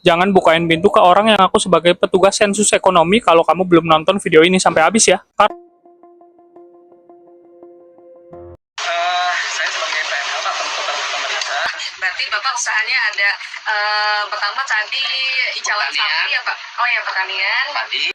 Jangan bukain pintu ke orang yang aku sebagai petugas sensus ekonomi kalau kamu belum nonton video ini sampai habis ya. Saya sebagai PNL Pak, petugas pemerintah. Berarti Bapak usahanya ada pertama tadi calon sapi ya Pak? Oh ya, pertanian.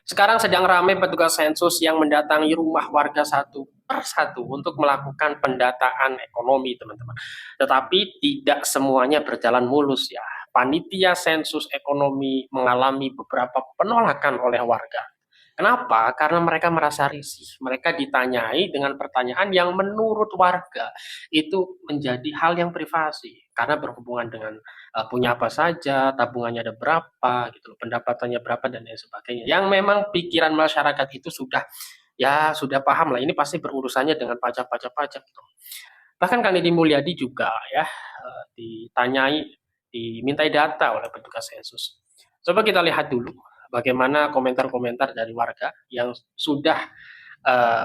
Sekarang sedang ramai petugas sensus yang mendatangi rumah warga satu per satu untuk melakukan pendataan ekonomi, teman-teman. Tetapi tidak semuanya berjalan mulus ya. Panitia sensus ekonomi mengalami beberapa penolakan oleh warga. Kenapa? Karena mereka merasa risih. Mereka ditanyai dengan pertanyaan yang menurut warga itu menjadi hal yang privasi. Karena berhubungan dengan punya apa saja, tabungannya ada berapa, gitu, pendapatannya berapa dan lain sebagainya. Yang memang pikiran masyarakat itu sudah paham lah. Ini pasti berurusannya dengan pajak-pajak. Gitu. Bahkan Kang Deddy Mulyadi juga ya dimintai data oleh petugas sensus. Coba kita lihat dulu bagaimana komentar-komentar dari warga yang sudah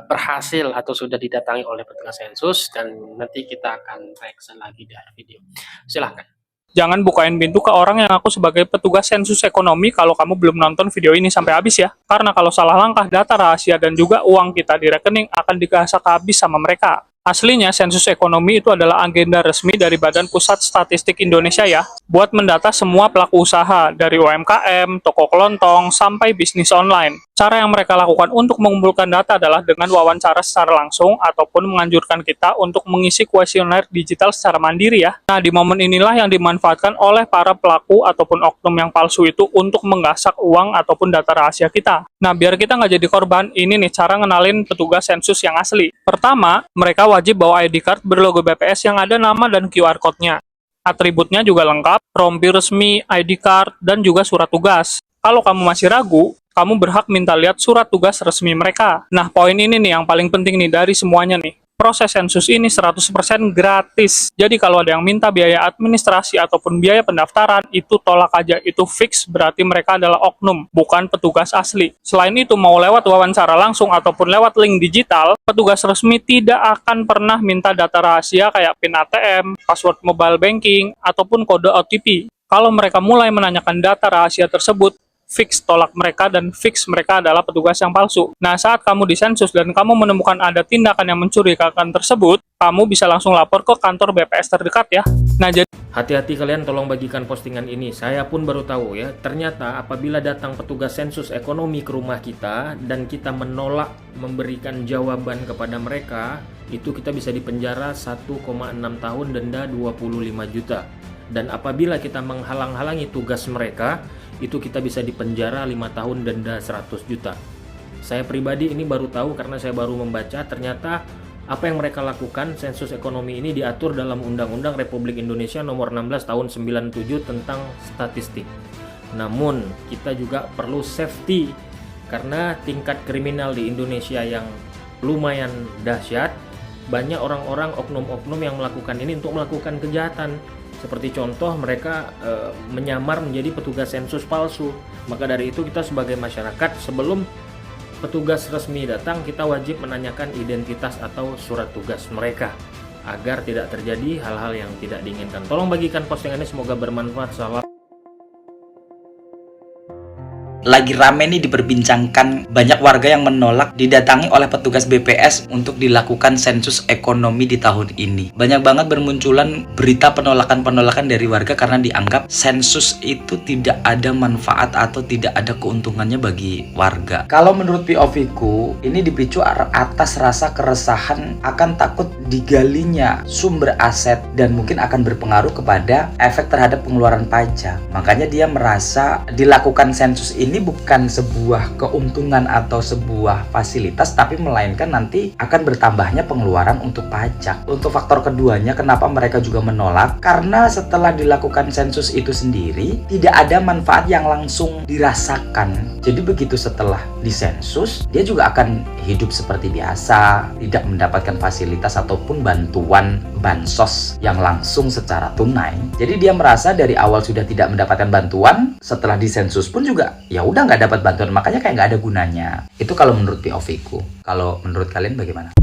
berhasil atau sudah didatangi oleh petugas sensus, dan nanti kita akan reaction lagi dari video. Silahkan. Jangan bukain pintu ke orang yang aku sebagai petugas sensus ekonomi kalau kamu belum nonton video ini sampai habis ya. Karena kalau salah langkah, data rahasia dan juga uang kita di rekening akan digasak habis sama mereka. Aslinya, sensus ekonomi itu adalah agenda resmi dari Badan Pusat Statistik Indonesia ya, buat mendata semua pelaku usaha, dari UMKM, toko kelontong, sampai bisnis online. Cara yang mereka lakukan untuk mengumpulkan data adalah dengan wawancara secara langsung, ataupun menganjurkan kita untuk mengisi kuesioner digital secara mandiri ya. Nah, di momen inilah yang dimanfaatkan oleh para pelaku ataupun oknum yang palsu itu untuk menggasak uang ataupun data rahasia kita. Nah, biar kita nggak jadi korban, ini nih cara ngenalin petugas sensus yang asli. Pertama, mereka wajib bawa ID card berlogo BPS yang ada nama dan QR code-nya. Atributnya juga lengkap, rompi resmi, ID card, dan juga surat tugas. Kalau kamu masih ragu, kamu berhak minta lihat surat tugas resmi mereka. Nah, poin ini nih yang paling penting nih dari semuanya nih. Proses sensus ini 100% gratis. Jadi kalau ada yang minta biaya administrasi ataupun biaya pendaftaran, itu tolak aja. Itu fix, berarti mereka adalah oknum, bukan petugas asli. Selain itu, mau lewat wawancara langsung ataupun lewat link digital, petugas resmi tidak akan pernah minta data rahasia kayak PIN ATM, password mobile banking, ataupun kode OTP. Kalau mereka mulai menanyakan data rahasia tersebut, fix tolak mereka dan fix mereka adalah petugas yang palsu. Nah, saat kamu disensus dan kamu menemukan ada tindakan yang mencurigakan tersebut, kamu bisa langsung lapor ke kantor BPS terdekat ya. Nah, jadi Hati-hati kalian, tolong bagikan postingan ini. Saya pun baru tahu ya, ternyata apabila datang petugas sensus ekonomi ke rumah kita dan kita menolak memberikan jawaban kepada mereka, itu kita bisa dipenjara 1,6 tahun, denda 25 juta. Dan apabila kita menghalang-halangi tugas mereka, itu kita bisa dipenjara 5 tahun, denda 100 juta. Saya pribadi ini baru tahu karena saya baru membaca, ternyata apa yang mereka lakukan, sensus ekonomi ini diatur dalam Undang-Undang Republik Indonesia Nomor 16 Tahun 97 tentang statistik. Namun, kita juga perlu safety karena tingkat kriminal di Indonesia yang lumayan dahsyat. Banyak orang-orang oknum-oknum yang melakukan ini untuk melakukan kejahatan. Seperti contoh, mereka menyamar menjadi petugas sensus palsu. Maka dari itu kita sebagai masyarakat, sebelum petugas resmi datang, kita wajib menanyakan identitas atau surat tugas mereka agar tidak terjadi hal-hal yang tidak diinginkan. Tolong bagikan postingan ini, semoga bermanfaat. Salam. Lagi rame nih diperbincangkan, banyak warga yang menolak didatangi oleh petugas BPS untuk dilakukan sensus ekonomi di tahun ini. Banyak banget bermunculan berita penolakan-penolakan dari warga karena dianggap sensus itu tidak ada manfaat atau tidak ada keuntungannya bagi warga. Kalau menurut POV ku, ini dipicu atas rasa keresahan akan takut digalinya sumber aset dan mungkin akan berpengaruh kepada efek terhadap pengeluaran pajak. Makanya dia merasa dilakukan sensus ini bukan sebuah keuntungan atau sebuah fasilitas, tapi melainkan nanti akan bertambahnya pengeluaran untuk pajak. Untuk faktor keduanya, kenapa mereka juga menolak? Karena setelah dilakukan sensus itu sendiri, tidak ada manfaat yang langsung dirasakan. Jadi begitu setelah disensus, dia juga akan hidup seperti biasa, tidak mendapatkan fasilitas ataupun bantuan bansos yang langsung secara tunai. Jadi dia merasa dari awal sudah tidak mendapatkan bantuan, setelah disensus pun juga ya udah nggak dapat bantuan, makanya kayak nggak ada gunanya. Itu kalau menurut POV ku. Kalau menurut kalian bagaimana?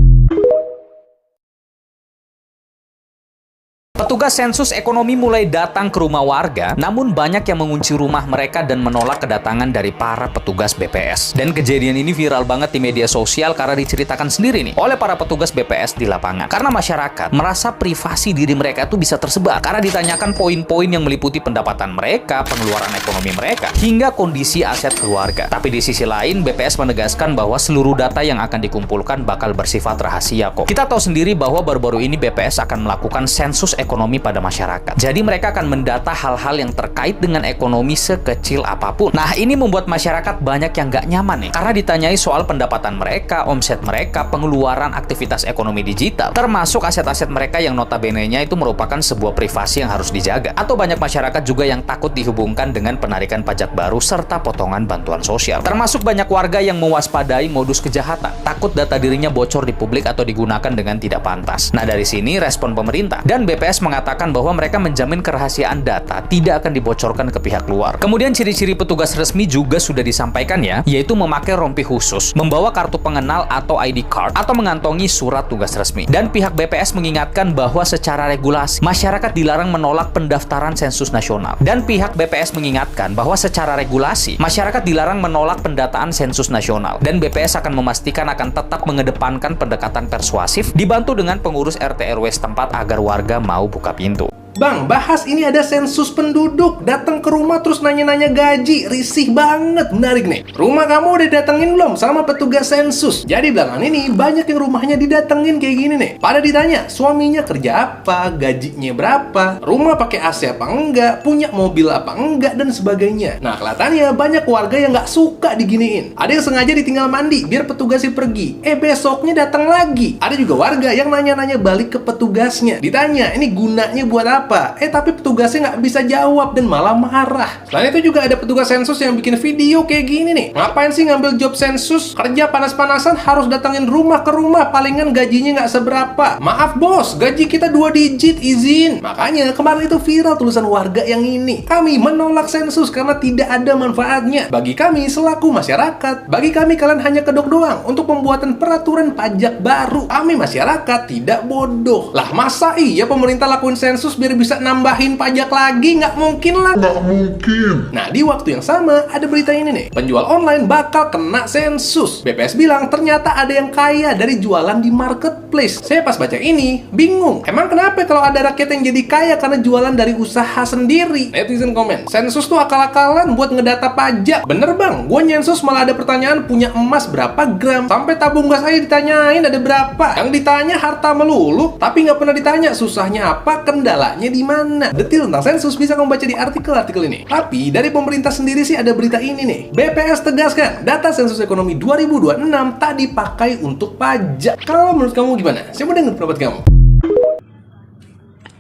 Petugas sensus ekonomi mulai datang ke rumah warga, namun banyak yang mengunci rumah mereka dan menolak kedatangan dari para petugas BPS. Dan kejadian ini viral banget di media sosial karena diceritakan sendiri nih oleh para petugas BPS di lapangan. Karena masyarakat merasa privasi diri mereka itu bisa tersebar karena ditanyakan poin-poin yang meliputi pendapatan mereka, pengeluaran ekonomi mereka, hingga kondisi aset keluarga. Tapi di sisi lain, BPS menegaskan bahwa seluruh data yang akan dikumpulkan bakal bersifat rahasia kok. Kita tahu sendiri bahwa baru-baru ini BPS akan melakukan sensus ekonomi pada masyarakat. Jadi mereka akan mendata hal-hal yang terkait dengan ekonomi sekecil apapun. Nah, ini membuat masyarakat banyak yang nggak nyaman nih. Karena ditanyai soal pendapatan mereka, omset mereka, pengeluaran aktivitas ekonomi digital, termasuk aset-aset mereka yang notabene-nya itu merupakan sebuah privasi yang harus dijaga. Atau banyak masyarakat juga yang takut dihubungkan dengan penarikan pajak baru serta potongan bantuan sosial. Termasuk banyak warga yang mewaspadai modus kejahatan, takut data dirinya bocor di publik atau digunakan dengan tidak pantas. Nah, dari sini respon pemerintah dan BPS mengatakan bahwa mereka menjamin kerahasiaan data tidak akan dibocorkan ke pihak luar. Kemudian ciri-ciri petugas resmi juga sudah disampaikan ya, yaitu memakai rompi khusus, membawa kartu pengenal atau ID card, atau mengantongi surat tugas resmi. Dan pihak BPS mengingatkan bahwa secara regulasi, masyarakat dilarang menolak pendaftaran sensus nasional. Dan pihak BPS mengingatkan bahwa secara regulasi, masyarakat dilarang menolak pendataan sensus nasional. Dan BPS akan memastikan akan tetap mengedepankan pendekatan persuasif, dibantu dengan pengurus RT RW setempat agar warga mau buka pintu. Bang, bahas ini ada sensus penduduk. Datang ke rumah terus nanya-nanya gaji. Risih banget. Menarik nih. Rumah kamu udah datengin belum sama petugas sensus? Jadi belakangan ini banyak yang rumahnya didatengin kayak gini nih. Pada ditanya, suaminya kerja apa, gajinya berapa, rumah pakai AC apa enggak, punya mobil apa enggak, dan sebagainya. Nah, kelihatannya banyak warga yang nggak suka diginiin. Ada yang sengaja ditinggal mandi biar petugasnya pergi. Besoknya datang lagi. Ada juga warga yang nanya-nanya balik ke petugasnya. Ditanya, ini gunanya buat apa? Tapi petugasnya nggak bisa jawab dan malah marah. Selain itu juga ada petugas sensus yang bikin video kayak gini nih. Ngapain sih ngambil job sensus? Kerja panas-panasan harus datangin rumah ke rumah, palingan gajinya nggak seberapa. Maaf bos, gaji kita 2 digit, izin. Makanya kemarin itu viral tulisan warga yang ini. Kami menolak sensus karena tidak ada manfaatnya bagi kami selaku masyarakat. Bagi kami kalian hanya kedok doang untuk pembuatan peraturan pajak baru. Kami masyarakat tidak bodoh. Lah masa iya pemerintah lakuin sensus biar bisa nambahin pajak lagi? Nggak mungkin lah. Nggak mungkin. Nah, di waktu yang sama ada berita ini nih. Penjual online bakal kena sensus. BPS bilang ternyata ada yang kaya dari jualan di marketplace. Saya pas baca ini bingung. Emang kenapa kalau ada rakyat yang jadi kaya karena jualan dari usaha sendiri? Netizen komen, sensus tuh akal-akalan buat ngedata pajak. Bener bang, gue nyensus malah ada pertanyaan punya emas berapa gram. Sampai tabung gas aja ditanyain ada berapa. Yang ditanya harta melulu, tapi nggak pernah ditanya susahnya apa, kendalanya di mana. Detail tentang sensus bisa kamu baca di artikel-artikel ini. Tapi dari pemerintah sendiri sih ada berita ini nih. BPS tegaskan data sensus ekonomi 2026 tak dipakai untuk pajak. Kalau menurut kamu gimana? Saya mau dengar pendapat kamu.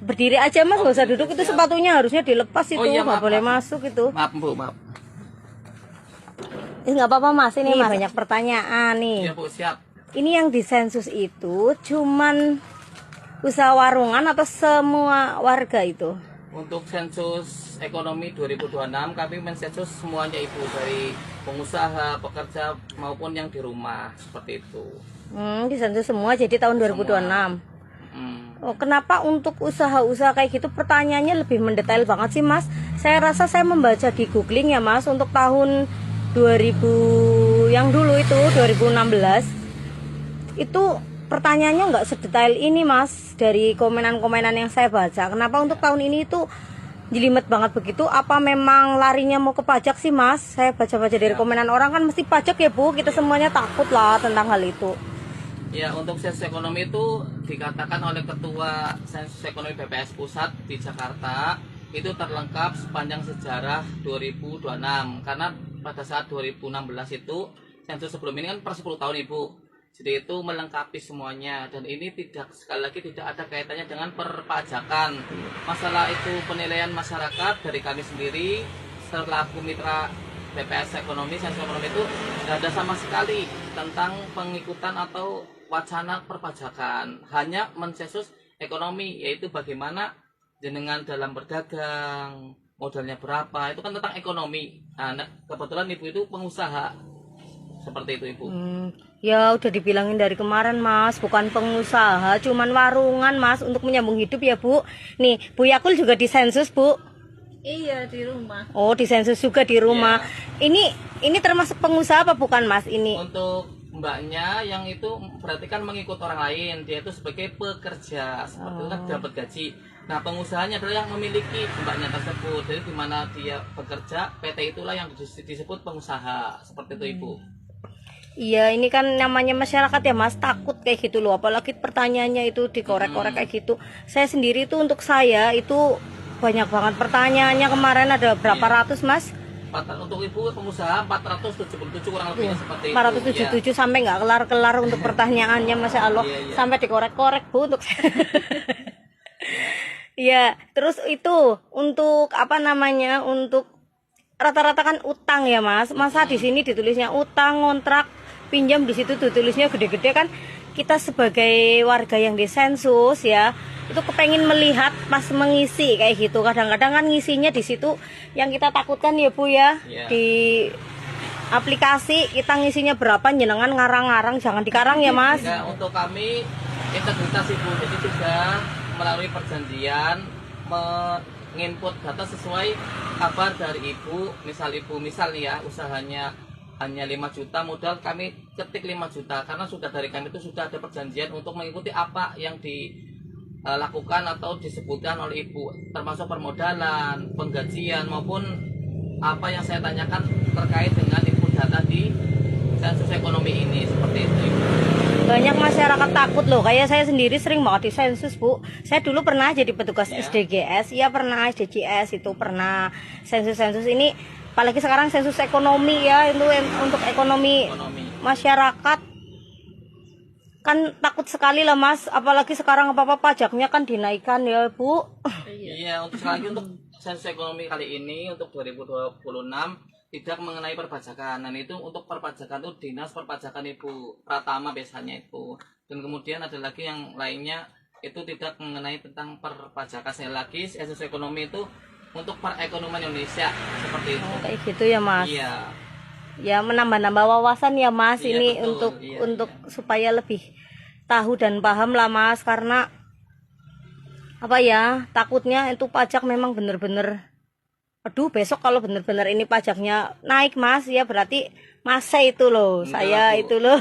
Berdiri aja mas, nggak usah duduk, itu sepatunya harusnya dilepas itu, nggak boleh masuk itu. Maaf Bu, maaf. Nggak apa-apa mas, ini mas banyak pertanyaan nih. Iya Bu, siap. Ini yang disensus itu cuman usaha warungan atau semua warga itu? Untuk sensus ekonomi 2026 kami mensensus semuanya Ibu, dari pengusaha, pekerja maupun yang di rumah, seperti itu. Disensus semua jadi tahun 2026. Oh, kenapa untuk usaha-usaha kayak gitu pertanyaannya lebih mendetail banget sih mas? Saya rasa saya membaca di googling ya mas, untuk tahun 2000 yang dulu itu 2016 itu pertanyaannya nggak sedetail ini mas, dari komenan-komenan yang saya baca. Kenapa untuk tahun ini itu jelimet banget begitu? Apa memang larinya mau ke pajak sih mas? Saya baca-baca dari komenan orang kan mesti pajak ya bu, kita semuanya takut lah tentang hal itu. Ya, untuk sensus ekonomi itu dikatakan oleh Ketua Sensus Ekonomi BPS Pusat di Jakarta itu terlengkap sepanjang sejarah 2026, karena pada saat 2016 itu sensus sebelum ini kan per 10 tahun Ibu. Jadi itu melengkapi semuanya, dan ini tidak, sekali lagi tidak ada kaitannya dengan perpajakan. Masalah itu penilaian masyarakat dari kami sendiri selaku mitra BPS Ekonomi, sensus ekonomi itu tidak ada sama sekali tentang pengikutan atau wacana perpajakan. Hanya mensensus ekonomi, yaitu bagaimana jenengan dalam berdagang, modalnya berapa, itu kan tentang ekonomi. Nah, kebetulan Ibu itu pengusaha. Seperti itu Ibu. Ya udah dibilangin dari kemarin Mas, bukan pengusaha, cuman warungan Mas untuk menyambung hidup ya Bu. Nih, Bu Yakul juga disensus Bu. Iya, di rumah. Oh, disensus juga di rumah. Iya. Ini termasuk pengusaha apa bukan Mas ini? Untuk mbaknya yang itu berarti kan mengikut orang lain, dia itu sebagai pekerja seperti itu kan dapat gaji. Nah, pengusahanya adalah yang memiliki mbaknya tersebut. Jadi di mana dia bekerja, PT itulah yang disebut pengusaha. Seperti itu Ibu. Iya, ini kan namanya masyarakat ya Mas, takut kayak gitu loh. Apalagi pertanyaannya itu dikorek-korek kayak gitu. Saya sendiri itu untuk saya itu banyak banget pertanyaannya, kemarin ada berapa ratus Mas? Untuk Ibu pengusaha 477 kurang lebihnya seperti itu. 477 sampai nggak kelar-kelar untuk pertanyaannya, Masya Allah. Iya. Sampai dikorek-korek Bu untuk Iya, terus itu untuk apa namanya? Untuk rata-rata kan utang ya Mas. Masa di sini ditulisnya utang, ngontrak, pinjam, di situ ditulisnya gede-gede kan. Kita sebagai warga yang disensus ya, itu kepengen melihat pas mengisi kayak gitu. Kadang-kadang kan ngisinya di situ yang kita takutkan ya Bu ya. Iya. Di aplikasi kita ngisinya berapa, jenengan ngarang-ngarang, jangan dikarang ya Mas. Ya, untuk kami integritas Ibu, jadi sudah melalui perjanjian menginput data sesuai kabar dari Ibu. Misal nih ya, usahanya hanya 5 juta, modal kami ketik 5 juta karena sudah dari kami itu sudah ada perjanjian untuk mengikuti apa yang dilakukan atau disebutkan oleh Ibu, termasuk permodalan, penggajian maupun apa yang saya tanyakan terkait dengan input data di sensus ekonomi ini. Seperti itu Ibu. Banyak masyarakat takut loh, kayak saya sendiri sering banget di sensus Bu. Saya dulu pernah jadi petugas SDGS, ya pernah SDGS itu pernah. Sensus-sensus ini apalagi sekarang sensus ekonomi ya, itu untuk ekonomi masyarakat kan takut sekali lah Mas, apalagi sekarang apa-apa pajaknya kan dinaikkan ya Bu. Iya, untuk sekali lagi untuk sensus ekonomi kali ini untuk 2026 tidak mengenai perpajakan. Dan itu untuk perpajakan itu dinas perpajakan Ibu Pratama biasanya itu. Dan kemudian ada lagi yang lainnya itu tidak mengenai tentang perpajakan. Sekali lagi sensus ekonomi itu untuk perekonomian Indonesia seperti itu. Kayak gitu ya Mas. Iya. Ya menambah-nambah wawasan ya Mas, Iya, ini betul. untuk supaya lebih tahu dan paham lah Mas, karena apa ya, takutnya itu pajak memang bener-bener aduh besok kalau bener-bener ini pajaknya naik Mas ya berarti masa itu loh. Enggak saya lah, Bu. itu loh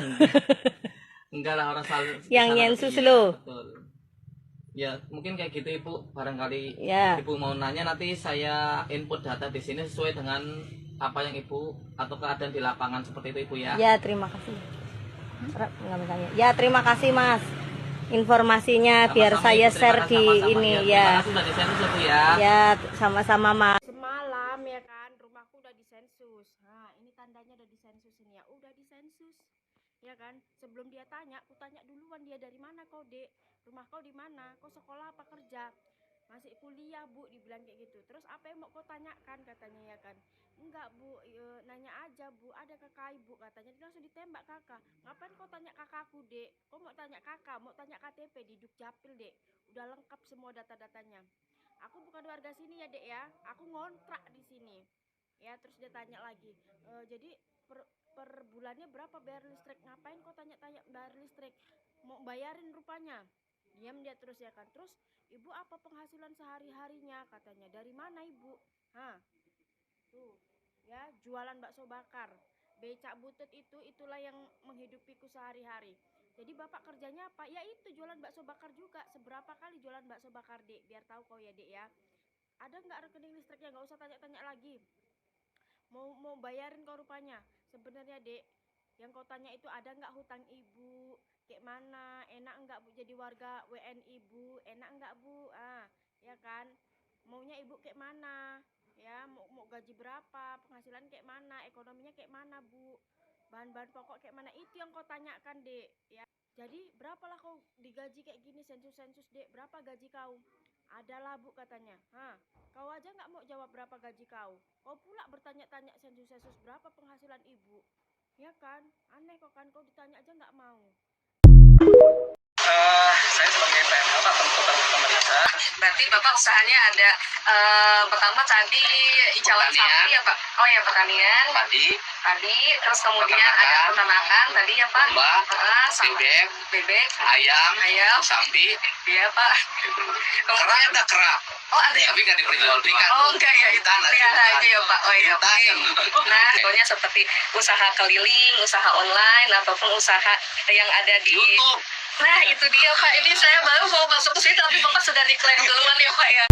Enggak lah, orang salah. yang salah nyensus iya, loh. betul. Ya, mungkin kayak gitu Ibu. Barangkali Ya. Ibu mau nanya, nanti saya input data di sini sesuai dengan apa yang Ibu atau keadaan di lapangan seperti itu Ibu ya. Ya terima kasih. Nggak bertanya. Ya terima kasih Mas informasinya. Sama-sama, Biar saya Ibu. share Terima di kasih, sama-sama ini ya. ya. Terima kasih sudah disensus Ibu ya. Ya sama-sama Mas. Semalam ya kan, rumahku udah disensus. Nah, ini tandanya udah disensus ini ya. Udah disensus. Ya kan? Sebelum dia tanya, aku tanya duluan dia dari mana kau, Dek? Rumah kau di mana? Kau sekolah apa kerja? Masih kuliah, Bu, dibilang kayak gitu. Terus apa yang mau kau tanyakan katanya ya kan? Enggak, Bu, nanya aja, Bu. Ada kakak Ibu katanya. Dia langsung ditembak kakak. Ngapain kau tanya kakakku, Dek? Kau mau tanya kakak, mau tanya KTP di Dukcapil, Dek. Udah lengkap semua data-datanya. Aku bukan warga sini ya Dek ya, aku ngontrak di sini. Ya terus dia tanya lagi, jadi per bulannya berapa bayar listrik? Ngapain kau tanya-tanya bayar listrik? Mau bayarin rupanya. Diam dia terus ya kan. Terus Ibu apa penghasilan sehari-harinya katanya? Dari mana Ibu? Hah, tuh ya jualan bakso bakar. Becak butut itulah yang menghidupiku sehari-hari. Jadi bapak kerjanya apa? Ya itu jualan bakso bakar juga. Seberapa kali jualan bakso bakar Dek? Biar tahu kau ya Dek ya. Ada nggak rekening listriknya? Nggak usah tanya-tanya lagi. Mau bayarin kau rupanya. Sebenarnya Dek, yang kau tanya itu ada nggak hutang Ibu? Kayak mana? Enak nggak Bu jadi warga WNI Bu? Enak nggak Bu? Ya kan. Maunya Ibu kayak mana? Ya mau gaji berapa? Penghasilan kayak mana? Ekonominya kayak mana Bu? Bahan-bahan pokok kayak mana, itu yang kau tanyakan Dek ya. Jadi berapalah kau digaji kayak gini sensus-sensus Dek, berapa gaji kau? Adalah Bu katanya. Kau aja nggak mau jawab berapa gaji kau pula bertanya-tanya sensus-sensus berapa penghasilan Ibu. Ya kan, aneh kok kan, kau ditanya aja nggak mau. Saya sebagai PNL Pak, penentu pemerintah Berarti Bapak usahanya ada pertama tadi icauan sapi ya Pak? Oh ya pertanian. Tadi, terus kemudian ada peternakan tadi ya Pak? Bebek, ayam, sapi. Iya Pak. Kera ada kera. Oh ada. Tapi nggak diperjualbelikan. Oh enggak ya. Kita pelihara aja ya Pak. Oh iya. Nah, contohnya seperti usaha keliling, usaha online ataupun usaha yang ada di YouTube. Nah itu dia Pak, ini saya baru mau masuk ke sini tapi Bapak sudah diklaim duluan ya Pak ya.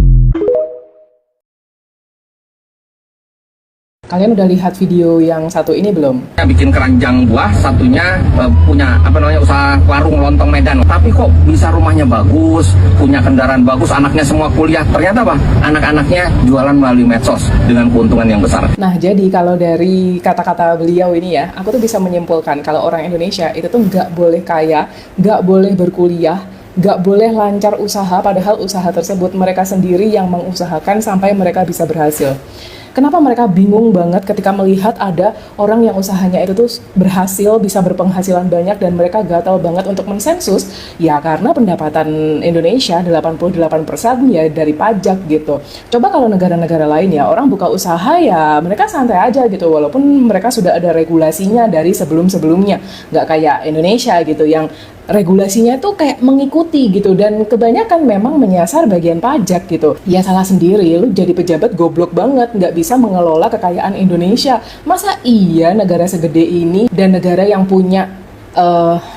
Kalian udah lihat video yang satu ini belum? Bikin keranjang buah, satunya punya usaha warung lontong Medan. Tapi kok bisa rumahnya bagus, punya kendaraan bagus, anaknya semua kuliah. Ternyata apa? Anak-anaknya jualan melalui medsos dengan keuntungan yang besar. Nah, jadi kalau dari kata-kata beliau ini ya, aku tuh bisa menyimpulkan kalau orang Indonesia itu tuh nggak boleh kaya, nggak boleh berkuliah, nggak boleh lancar usaha, padahal usaha tersebut mereka sendiri yang mengusahakan sampai mereka bisa berhasil. Kenapa mereka bingung banget ketika melihat ada orang yang usahanya itu tuh berhasil, bisa berpenghasilan banyak dan mereka gatal banget untuk mensensus? Ya karena pendapatan Indonesia 88% ya dari pajak gitu. Coba kalau negara-negara lain ya, orang buka usaha ya mereka santai aja gitu, walaupun mereka sudah ada regulasinya dari sebelum-sebelumnya. Nggak kayak Indonesia gitu yang regulasinya tuh kayak mengikuti gitu, dan kebanyakan memang menyasar bagian pajak gitu. Ya salah sendiri, lu jadi pejabat goblok banget, nggak bisa mengelola kekayaan Indonesia. Masa iya negara segede ini dan negara yang punya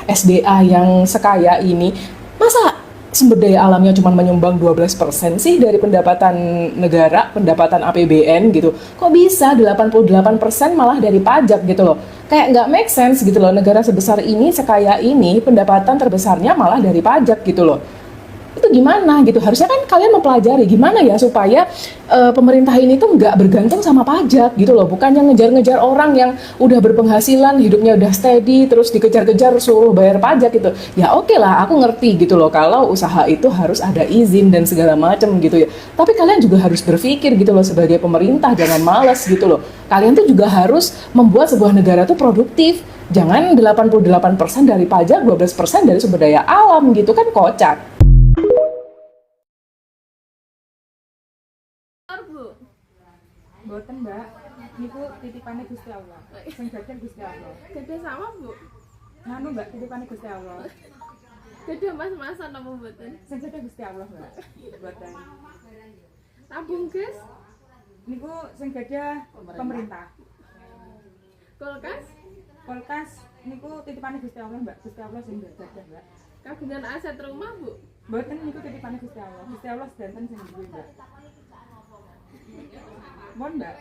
SDA yang sekaya ini, masa sumber daya alamnya cuma menyumbang 12% sih dari pendapatan negara, pendapatan APBN gitu. Kok bisa 88% malah dari pajak gitu loh. Kayak nggak make sense gitu loh, negara sebesar ini, sekaya ini, pendapatan terbesarnya malah dari pajak gitu loh. Itu gimana gitu, harusnya kan kalian mempelajari gimana ya supaya pemerintah ini tuh nggak bergantung sama pajak gitu loh, bukan yang ngejar-ngejar orang yang udah berpenghasilan, hidupnya udah steady, terus dikejar-kejar suruh bayar pajak gitu. Ya oke lah, aku ngerti gitu loh kalau usaha itu harus ada izin dan segala macem gitu ya, tapi kalian juga harus berpikir gitu loh sebagai pemerintah, jangan malas gitu loh. Kalian tuh juga harus membuat sebuah negara tuh produktif, jangan 88% dari pajak, 12% dari sumber daya alam gitu kan, kocak. Boten Mbak, niku titipane Gusti Allah. Sing jajar Gusti Allah. Gede sama Bu? Nganu Mbak, titipane Gusti Allah. Gede mas-masan apa mboten? Sing jajar Gusti Allah Mbak. Boten. Tabung gas? Niku sing jajar pemerintah. Kulkas? Kulkas niku titipane Gusti Allah Mbak. Gusti Allah sing jajar Mbak. Kagungan aset rumah Bu? Boten niku titipane Gusti Allah. Gusti Allah sedanten sing duwe Mbak. Mohon Mbak,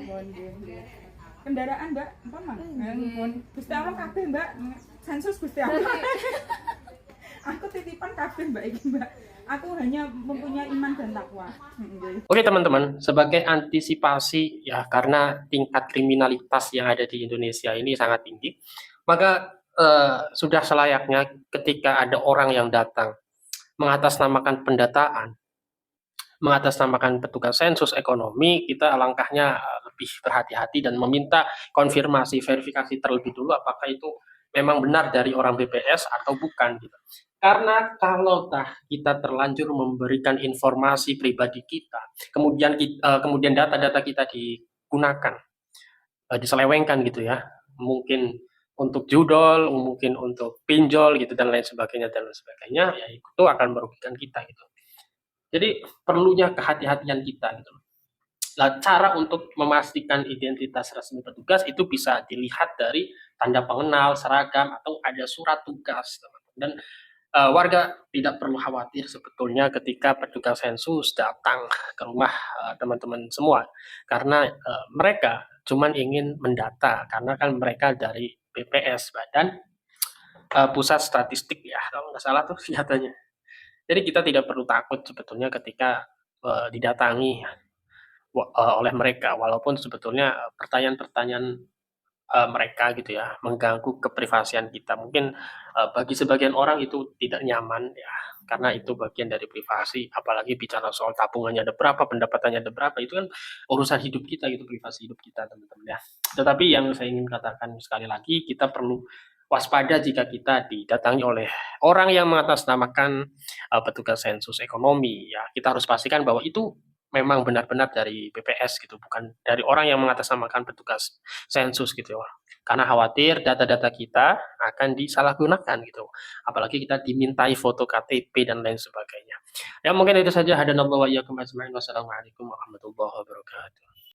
mohon nggih. Kendaraan Mbak, ampun Mas. Mohon Gusti Allah kabeh Mbak. Sensus Gusti Allah. Aku titipan kabeh Mbak iki Mbak. Aku hanya mempunyai iman dan takwa. Oke teman-teman, sebagai antisipasi ya karena tingkat kriminalitas yang ada di Indonesia ini sangat tinggi, maka sudah selayaknya ketika ada orang yang datang mengatasnamakan pendataan, mengatasnamakan petugas sensus ekonomi, kita alangkahnya lebih berhati-hati dan meminta konfirmasi, verifikasi terlebih dulu apakah itu memang benar dari orang BPS atau bukan gitu. Karena kalau kita terlanjur memberikan informasi pribadi kita, kemudian data-data kita digunakan, diselewengkan gitu ya, mungkin untuk judol, mungkin untuk pinjol gitu dan lain sebagainya, ya itu akan merugikan kita gitu. Jadi perlunya kehati-hatian kita gitu. Nah, cara untuk memastikan identitas resmi petugas itu bisa dilihat dari tanda pengenal, seragam, atau ada surat tugas. Dan warga tidak perlu khawatir sebetulnya ketika petugas sensus datang ke rumah teman-teman semua. Karena mereka cuma ingin mendata, karena kan mereka dari BPS, Badan Pusat Statistik ya, kalau nggak salah tuh singkatannya. Jadi kita tidak perlu takut sebetulnya ketika didatangi oleh mereka, walaupun sebetulnya pertanyaan-pertanyaan mereka gitu ya mengganggu keprivasian kita. Mungkin bagi sebagian orang itu tidak nyaman ya, karena itu bagian dari privasi, apalagi bicara soal tabungannya ada berapa, pendapatannya ada berapa, itu kan urusan hidup kita gitu, privasi hidup kita teman-teman ya. Tetapi yang saya ingin katakan sekali lagi, kita perlu waspada jika kita didatangi oleh orang yang mengatasnamakan petugas sensus ekonomi. Ya, kita harus pastikan bahwa itu memang benar-benar dari BPS gitu, bukan dari orang yang mengatasnamakan petugas sensus gitu. Karena khawatir data-data kita akan disalahgunakan gitu. Apalagi kita dimintai foto KTP dan lain sebagainya. Ya mungkin itu saja. Hadanallahu wa iyyakum ajma'in. Wassalamualaikum warahmatullahi wabarakatuh.